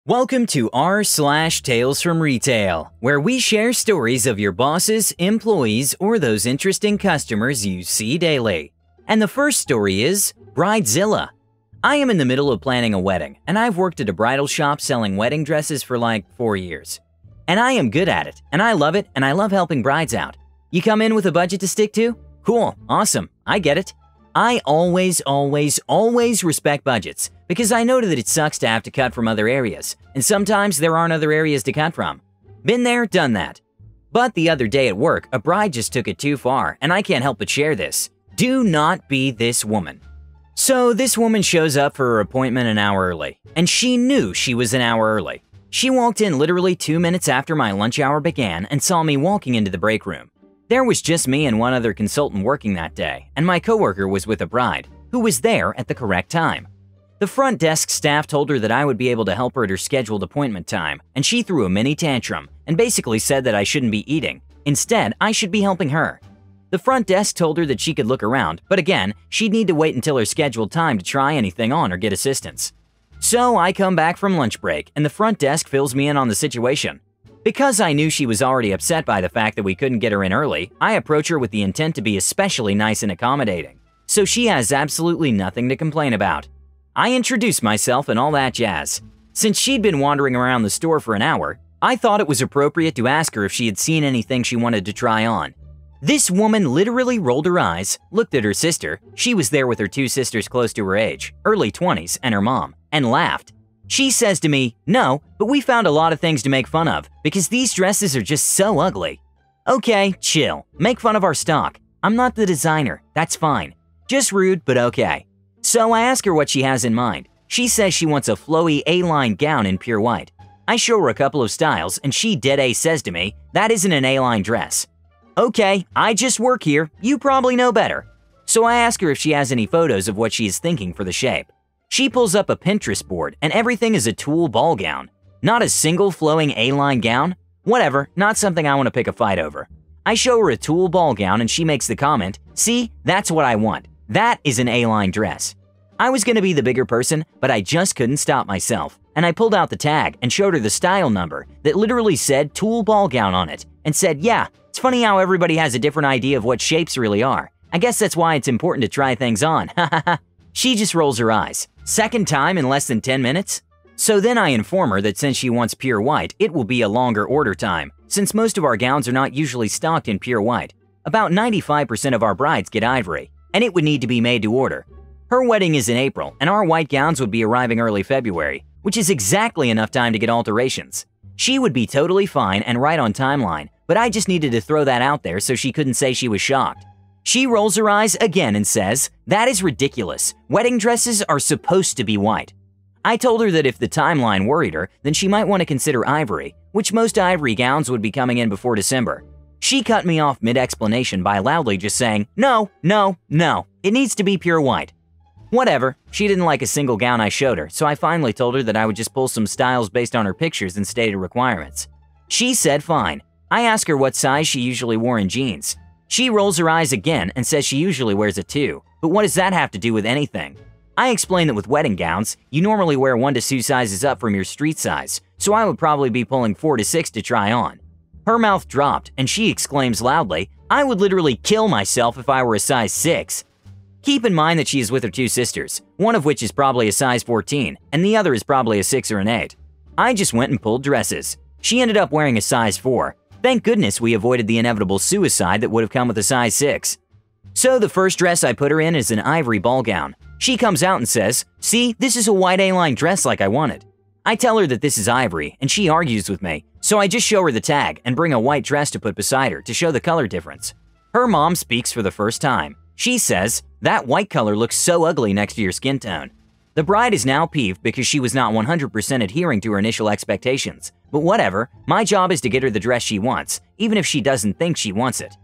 Welcome to r/Tales from Retail, where we share stories of your bosses, employees, or those interesting customers you see daily. And the first story is Bridezilla. I am in the middle of planning a wedding, and I've worked at a bridal shop selling wedding dresses for like 4 years. And I am good at it, and I love it, and I love helping brides out. You come in with a budget to stick to? Cool, awesome, I get it. I always respect budgets because I know that it sucks to have to cut from other areas, and sometimes there aren't other areas to cut from. Been there, done that. But the other day at work, a bride just took it too far, and I can't help but share this. Do not be this woman. So this woman shows up for her appointment an hour early, and she knew she was an hour early. She walked in literally 2 minutes after my lunch hour began and saw me walking into the break room. There was just me and one other consultant working that day, and my coworker was with a bride, who was there at the correct time. The front desk staff told her that I would be able to help her at her scheduled appointment time, and she threw a mini tantrum and basically said that I shouldn't be eating. Instead, I should be helping her. The front desk told her that she could look around, but again, she'd need to wait until her scheduled time to try anything on or get assistance. So I come back from lunch break, and the front desk fills me in on the situation. Because I knew she was already upset by the fact that we couldn't get her in early, I approach her with the intent to be especially nice and accommodating, so she has absolutely nothing to complain about. I introduce myself and all that jazz. Since she'd been wandering around the store for an hour, I thought it was appropriate to ask her if she had seen anything she wanted to try on. This woman literally rolled her eyes, looked at her sister, she was there with her 2 sisters close to her age, early 20s, and her mom, and laughed. She says to me, "No, but we found a lot of things to make fun of because these dresses are just so ugly." Okay, chill. Make fun of our stock. I'm not the designer. That's fine. Just rude, but okay. So I ask her what she has in mind. She says she wants a flowy A-line gown in pure white. I show her a couple of styles and she dead-a says to me, "That isn't an A-line dress." Okay, I just work here. You probably know better. So I ask her if she has any photos of what she is thinking for the shape. She pulls up a Pinterest board and everything is a tulle ball gown. Not a single flowing A-line gown? Whatever, not something I want to pick a fight over. I show her a tulle ball gown and she makes the comment, "See, that's what I want. That is an A-line dress." I was going to be the bigger person, but I just couldn't stop myself. And I pulled out the tag and showed her the style number that literally said tulle ball gown on it and said, "Yeah, it's funny how everybody has a different idea of what shapes really are. I guess that's why it's important to try things on." She just rolls her eyes. Second time in less than 10 minutes? So then I inform her that since she wants pure white, it will be a longer order time, since most of our gowns are not usually stocked in pure white. About 95% of our brides get ivory, and it would need to be made to order. Her wedding is in April, and our white gowns would be arriving early February, which is exactly enough time to get alterations. She would be totally fine and right on timeline, but I just needed to throw that out there so she couldn't say she was shocked. She rolls her eyes again and says, "That is ridiculous. Wedding dresses are supposed to be white." I told her that if the timeline worried her, then she might want to consider ivory, which most ivory gowns would be coming in before December. She cut me off mid-explanation by loudly just saying, "No, no, no, it needs to be pure white." Whatever, she didn't like a single gown I showed her, so I finally told her that I would just pull some styles based on her pictures and stated requirements. She said fine. I asked her what size she usually wore in jeans. She rolls her eyes again and says she usually wears a 2, but what does that have to do with anything? I explained that with wedding gowns, you normally wear 1 to 2 sizes up from your street size, so I would probably be pulling 4 to 6 to try on. Her mouth dropped and she exclaims loudly, "I would literally kill myself if I were a size 6. Keep in mind that she is with her 2 sisters, one of which is probably a size 14, and the other is probably a 6 or an 8. I just went and pulled dresses. She ended up wearing a size 4. Thank goodness we avoided the inevitable suicide that would have come with a size 6. So the first dress I put her in is an ivory ball gown. She comes out and says, "See, this is a white A-line dress like I wanted." I tell her that this is ivory, and she argues with me, so I just show her the tag and bring a white dress to put beside her to show the color difference. Her mom speaks for the first time. She says, "That white color looks so ugly next to your skin tone." The bride is now peeved because she was not 100% adhering to her initial expectations. But whatever, my job is to get her the dress she wants, even if she doesn't think she wants it.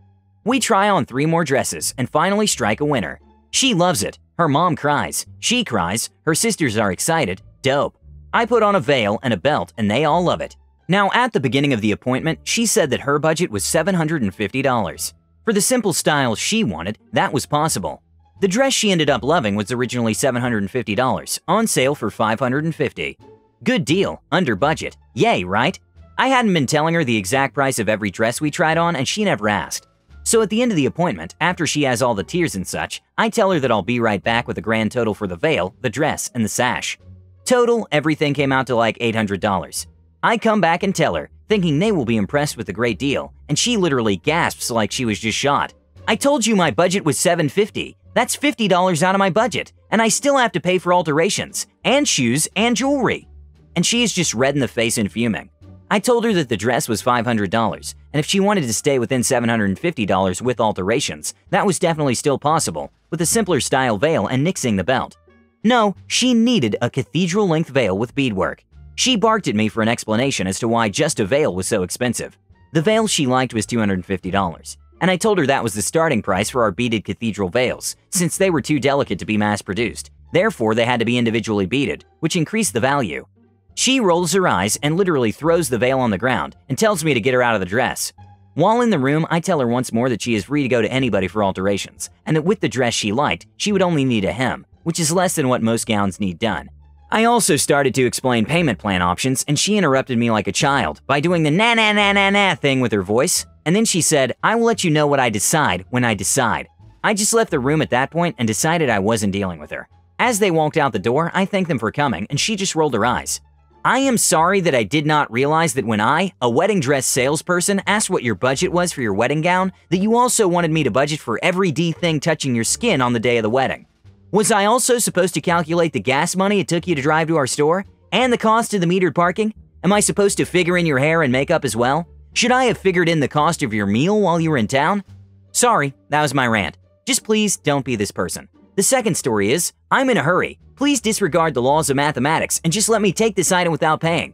We try on 3 more dresses and finally strike a winner. She loves it. Her mom cries. She cries. Her sisters are excited. Dope. I put on a veil and a belt and they all love it. Now at the beginning of the appointment, she said that her budget was $750. For the simple style she wanted, that was possible. The dress she ended up loving was originally $750, on sale for $550. Good deal, under budget. Yay, right? I hadn't been telling her the exact price of every dress we tried on, and she never asked. So at the end of the appointment, after she has all the tiers and such, I tell her that I'll be right back with a grand total for the veil, the dress, and the sash. Total, everything came out to like $800. I come back and tell her, thinking they will be impressed with the great deal, and she literally gasps like she was just shot. I told you my budget was $750. That's $50 out of my budget, and I still have to pay for alterations, and shoes, and jewelry. And she is just red in the face and fuming. I told her that the dress was $500, and if she wanted to stay within $750 with alterations, that was definitely still possible, with a simpler style veil and nixing the belt. No, she needed a cathedral-length veil with beadwork. She barked at me for an explanation as to why just a veil was so expensive. The veil she liked was $250, and I told her that was the starting price for our beaded cathedral veils, since they were too delicate to be mass-produced. Therefore, they had to be individually beaded, which increased the value. She rolls her eyes and literally throws the veil on the ground and tells me to get her out of the dress. While in the room, I tell her once more that she is free to go to anybody for alterations, and that with the dress she liked, she would only need a hem, which is less than what most gowns need done. I also started to explain payment plan options, and she interrupted me like a child by doing the na-na-na-na-na thing with her voice, and then she said, "I will let you know what I decide when I decide." I just left the room at that point and decided I wasn't dealing with her. As they walked out the door, I thanked them for coming, and she just rolled her eyes. I am sorry that I did not realize that when I, a wedding dress salesperson, asked what your budget was for your wedding gown, that you also wanted me to budget for every D thing touching your skin on the day of the wedding. Was I also supposed to calculate the gas money it took you to drive to our store? And the cost of the metered parking? Am I supposed to figure in your hair and makeup as well? Should I have figured in the cost of your meal while you were in town? Sorry, that was my rant. Just please don't be this person. The second story is, I'm in a hurry. Please disregard the laws of mathematics and just let me take this item without paying.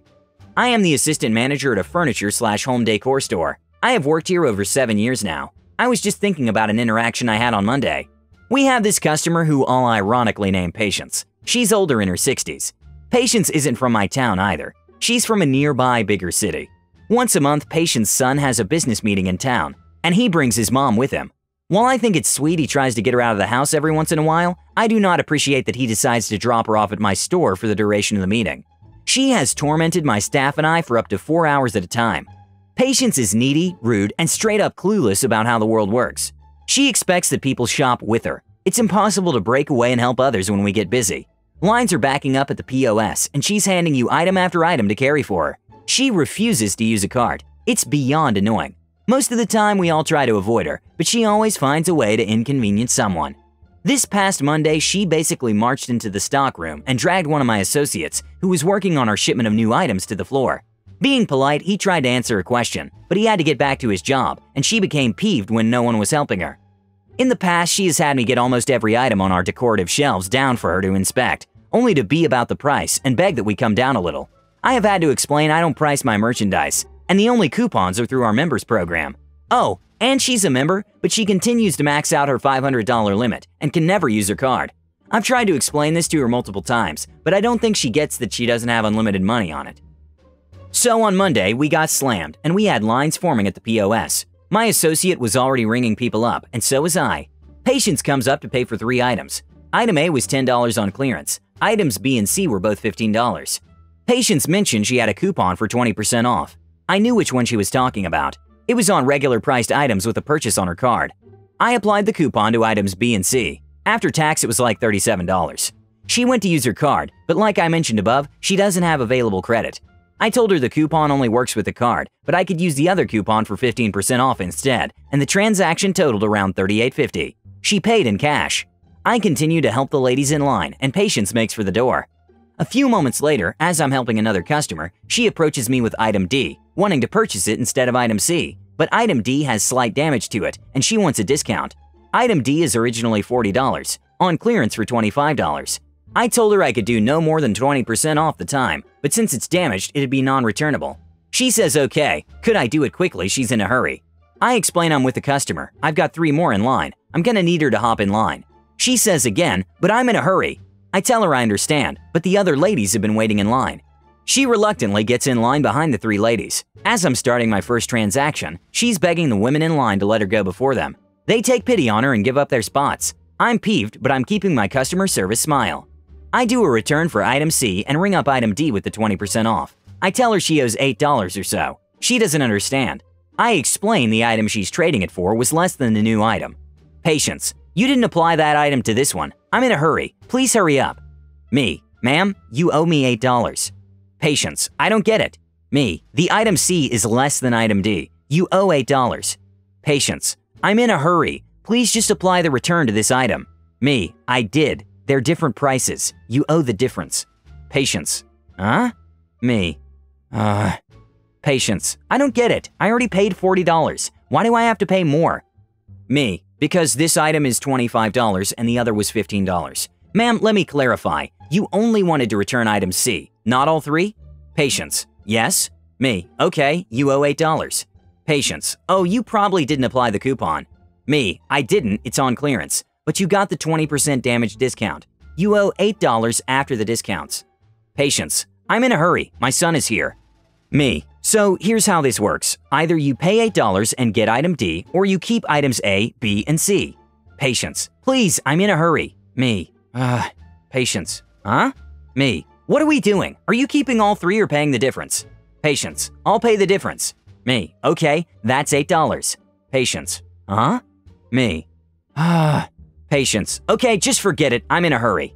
I am the assistant manager at a furniture/home decor store. I have worked here over 7 years now. I was just thinking about an interaction I had on Monday. We have this customer who I'll ironically name Patience. She's older in her 60s. Patience isn't from my town either. She's from a nearby bigger city. Once a month, Patience's son has a business meeting in town, and he brings his mom with him. While I think it's sweet he tries to get her out of the house every once in a while, I do not appreciate that he decides to drop her off at my store for the duration of the meeting. She has tormented my staff and I for up to 4 hours at a time. Patience is needy, rude, and straight up clueless about how the world works. She expects that people shop with her. It's impossible to break away and help others when we get busy. Lines are backing up at the POS, and she's handing you item after item to carry for her. She refuses to use a cart. It's beyond annoying. Most of the time, we all try to avoid her, but she always finds a way to inconvenience someone. This past Monday, she basically marched into the stock room and dragged one of my associates, who was working on our shipment of new items, to the floor. Being polite, he tried to answer a question, but he had to get back to his job, and she became peeved when no one was helping her. In the past, she has had me get almost every item on our decorative shelves down for her to inspect, only to be about the price and beg that we come down a little. I have had to explain I don't price my merchandise, and the only coupons are through our members program. Oh, and she's a member, but she continues to max out her $500 limit and can never use her card. I've tried to explain this to her multiple times, but I don't think she gets that she doesn't have unlimited money on it. So on Monday, we got slammed, and we had lines forming at the POS. My associate was already ringing people up, and so was I. Patience comes up to pay for 3 items. Item A was $10 on clearance. Items B and C were both $15. Patience mentioned she had a coupon for 20% off. I knew which one she was talking about. It was on regular priced items with a purchase on her card. I applied the coupon to items B and C. After tax, it was like $37. She went to use her card, but like I mentioned above, she doesn't have available credit. I told her the coupon only works with the card, but I could use the other coupon for 15% off instead, and the transaction totaled around $38.50. She paid in cash. I continue to help the ladies in line, and Patience makes for the door. A few moments later, as I'm helping another customer, she approaches me with item D, wanting to purchase it instead of item C, but item D has slight damage to it, and she wants a discount. Item D is originally $40, on clearance for $25. I told her I could do no more than 20% off the time, but since it's damaged, it'd be non-returnable. She says okay, could I do it quickly, she's in a hurry. I explain I'm with the customer, I've got 3 more in line, I'm gonna need her to hop in line. She says again, but I'm in a hurry. I tell her I understand, but the other ladies have been waiting in line. She reluctantly gets in line behind the 3 ladies. As I'm starting my first transaction, she's begging the women in line to let her go before them. They take pity on her and give up their spots. I'm peeved, but I'm keeping my customer service smile. I do a return for item C and ring up item D with the 20% off. I tell her she owes $8 or so. She doesn't understand. I explain the item she's trading it for was less than the new item. Patience. You didn't apply that item to this one. I'm in a hurry. Please hurry up. Me. Ma'am, you owe me $8. Patience. I don't get it. Me. The item C is less than item D. You owe $8. Patience. I'm in a hurry. Please just apply the return to this item. Me. I did. They're different prices. You owe the difference. Patience. Huh? Me. Patience. I don't get it. I already paid $40. Why do I have to pay more? Me. Because this item is $25 and the other was $15. Ma'am, let me clarify. You only wanted to return item C, not all three? Patience. Yes. Me. Okay, you owe $8. Patience. Oh, you probably didn't apply the coupon. Me. I didn't. It's on clearance. But you got the 20% damage discount. You owe $8 after the discounts. Patience. I'm in a hurry. My son is here. Me. So here's how this works. Either you pay $8 and get item D, or you keep items A, B, and C. Patience. Please, I'm in a hurry. Me. Patience. Huh? Me. What are we doing? Are you keeping all three or paying the difference? Patience. I'll pay the difference. Me. Okay, that's $8. Patience. Huh? Me. Patience. Okay, just forget it. I'm in a hurry.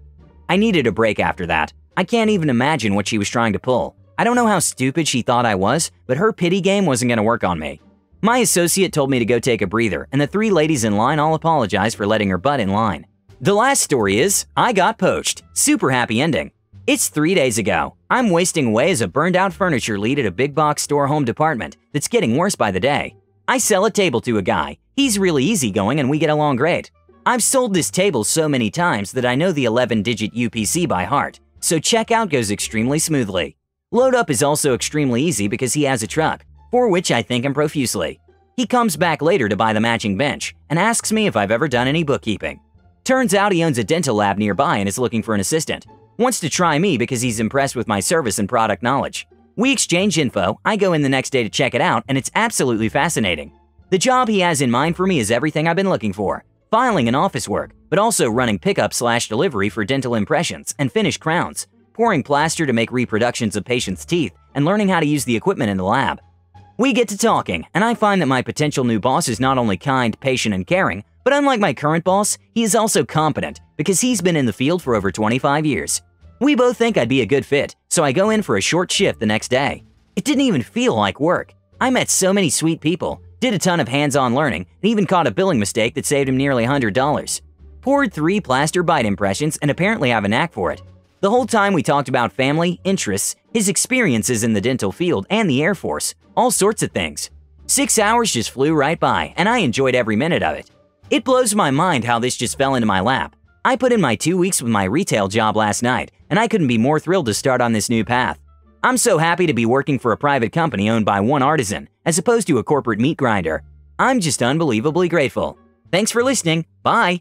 I needed a break after that. I can't even imagine what she was trying to pull. I don't know how stupid she thought I was, but her pity game wasn't going to work on me. My associate told me to go take a breather, and the three ladies in line all apologized for letting her butt in line. The last story is, I got poached. Super happy ending. It's 3 days ago. I'm wasting away as a burned-out furniture lead at a big box store home department that's getting worse by the day. I sell a table to a guy. He's really easygoing and we get along great. I've sold this table so many times that I know the 11-digit UPC by heart, so checkout goes extremely smoothly. Load up is also extremely easy because he has a truck, for which I thank him profusely. He comes back later to buy the matching bench and asks me if I've ever done any bookkeeping. Turns out he owns a dental lab nearby and is looking for an assistant. Wants to try me because he's impressed with my service and product knowledge. We exchange info, I go in the next day to check it out, and it's absolutely fascinating. The job he has in mind for me is everything I've been looking for. Filing and office work, but also running pickup/delivery for dental impressions and finished crowns, pouring plaster to make reproductions of patients' teeth, and learning how to use the equipment in the lab. We get to talking, and I find that my potential new boss is not only kind, patient, and caring, but unlike my current boss, he is also competent because he's been in the field for over 25 years. We both think I'd be a good fit, so I go in for a short shift the next day. It didn't even feel like work. I met so many sweet people, did a ton of hands-on learning, and even caught a billing mistake that saved him nearly $100. Poured 3 plaster bite impressions and apparently have a knack for it. The whole time we talked about family, interests, his experiences in the dental field and the Air Force, all sorts of things. 6 hours just flew right by, and I enjoyed every minute of it. It blows my mind how this just fell into my lap. I put in my 2 weeks with my retail job last night, and I couldn't be more thrilled to start on this new path. I'm so happy to be working for a private company owned by one artisan, as opposed to a corporate meat grinder. I'm just unbelievably grateful. Thanks for listening. Bye.